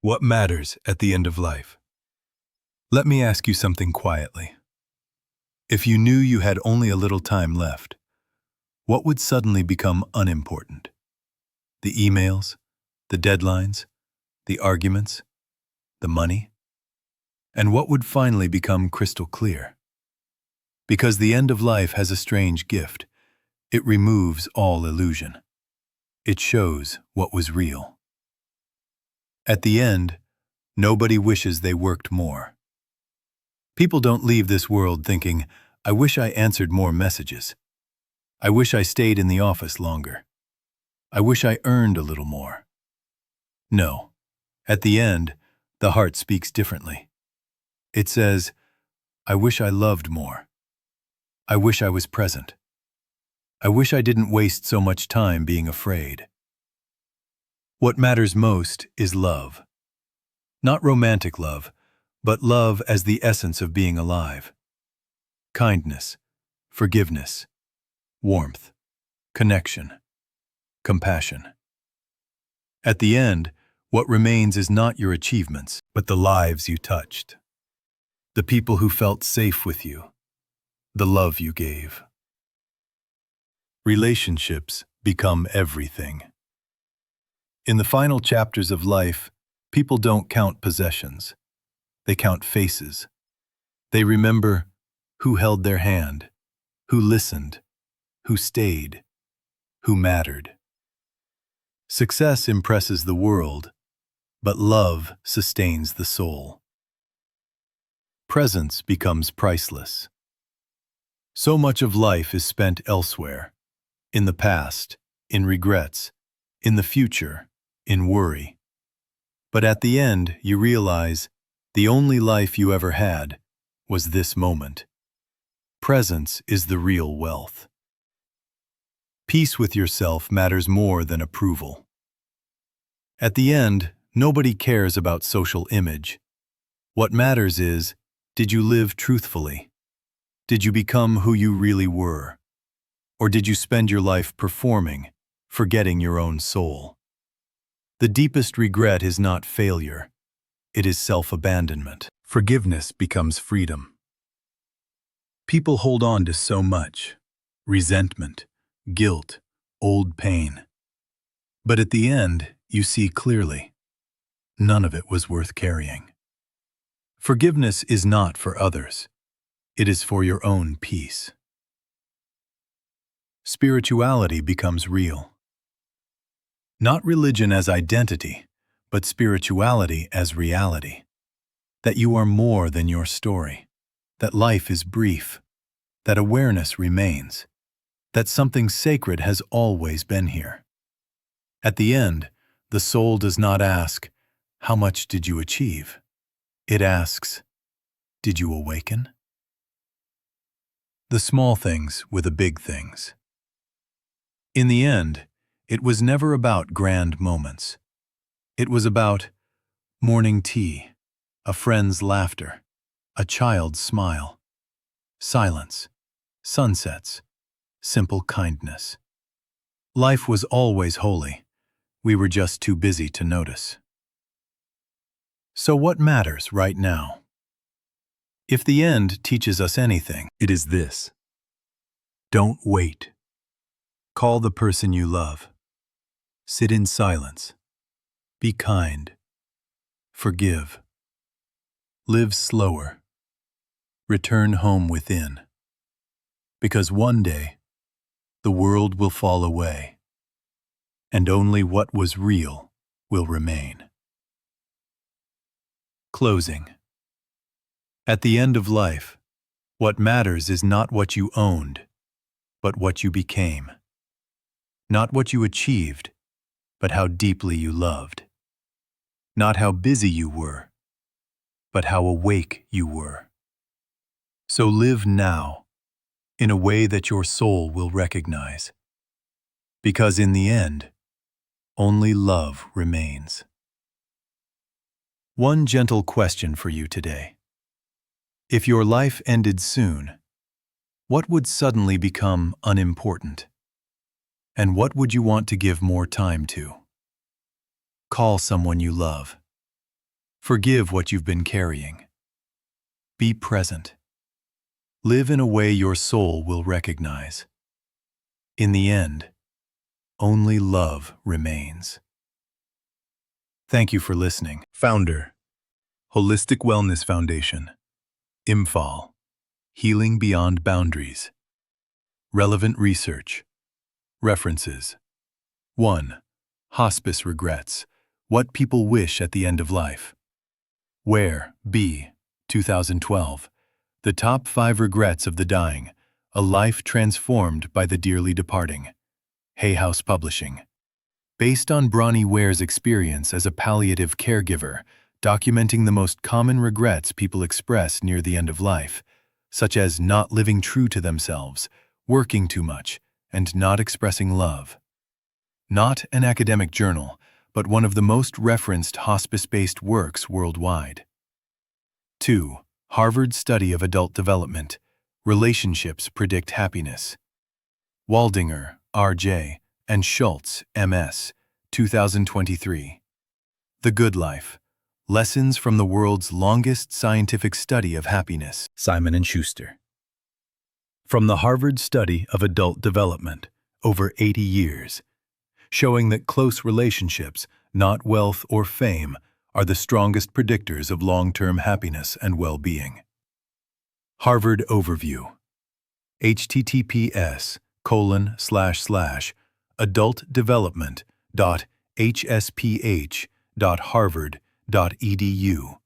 What matters at the end of life? Let me ask you something quietly. If you knew you had only a little time left, what would suddenly become unimportant? The emails, the deadlines, the arguments, the money? And what would finally become crystal clear? Because the end of life has a strange gift. It removes all illusion. It shows what was real. At the end, nobody wishes they worked more. People don't leave this world thinking, I wish I answered more messages. I wish I stayed in the office longer. I wish I earned a little more. No. At the end, the heart speaks differently. It says, I wish I loved more. I wish I was present. I wish I didn't waste so much time being afraid. What matters most is love. Not romantic love, but love as the essence of being alive. Kindness, forgiveness, warmth, connection, compassion. At the end, what remains is not your achievements, but the lives you touched. The people who felt safe with you. The love you gave. Relationships become everything. In the final chapters of life, people don't count possessions. They count faces. They remember who held their hand, who listened, who stayed, who mattered. Success impresses the world, but love sustains the soul. Presence becomes priceless. So much of life is spent elsewhere, in the past, in regrets, in the future, in worry. But at the end, you realize the only life you ever had was this moment. Presence is the real wealth. Peace with yourself matters more than approval. At the end, nobody cares about social image. What matters is, did you live truthfully? Did you become who you really were? Or did you spend your life performing, forgetting your own soul? The deepest regret is not failure. It is self-abandonment. Forgiveness becomes freedom. People hold on to so much: resentment, guilt, old pain. But at the end, you see clearly, none of it was worth carrying. Forgiveness is not for others. It is for your own peace. Spirituality becomes real. Not religion as identity, but spirituality as reality. That you are more than your story. That life is brief. That awareness remains. That something sacred has always been here. At the end, the soul does not ask, how much did you achieve? It asks, did you awaken? The small things were the big things. In the end, it was never about grand moments. It was about morning tea, a friend's laughter, a child's smile, silence, sunsets, simple kindness. Life was always holy. We were just too busy to notice. So what matters right now? If the end teaches us anything, it is this. Don't wait. Call the person you love. Sit in silence. Be kind. Forgive. Live slower. Return home within. Because one day, the world will fall away, and only what was real will remain. Closing. At the end of life, what matters is not what you owned, but what you became. Not what you achieved, but how deeply you loved. Not how busy you were, but how awake you were. So live now, in a way that your soul will recognize. Because in the end, only love remains. One gentle question for you today. If your life ended soon, what would suddenly become unimportant? And what would you want to give more time to? Call someone you love. Forgive what you've been carrying. Be present. Live in a way your soul will recognize. In the end, only love remains. Thank you for listening. Founder, Holistic Wellness Foundation, Imphal, Healing Beyond Boundaries. Relevant research. References. 1. Hospice Regrets. What People Wish at the End of Life. Where, B. 2012. The Top 5 Regrets of the Dying. A Life Transformed by the Dearly Departing. Hay House Publishing. Based on Bronnie Ware's experience as a palliative caregiver, documenting the most common regrets people express near the end of life, such as not living true to themselves, working too much, and not expressing love. Not an academic journal, but one of the most referenced hospice-based works worldwide. 2. Harvard Study of Adult Development. Relationships Predict Happiness. Waldinger, R.J., and Schultz, M.S., 2023. The Good Life. Lessons from the World's Longest Scientific Study of Happiness. Simon & Schuster. From the Harvard Study of Adult Development, over 80 years, showing that close relationships, not wealth or fame, are the strongest predictors of long-term happiness and well-being. Harvard Overview. https://adultdevelopment.hsph.harvard.edu/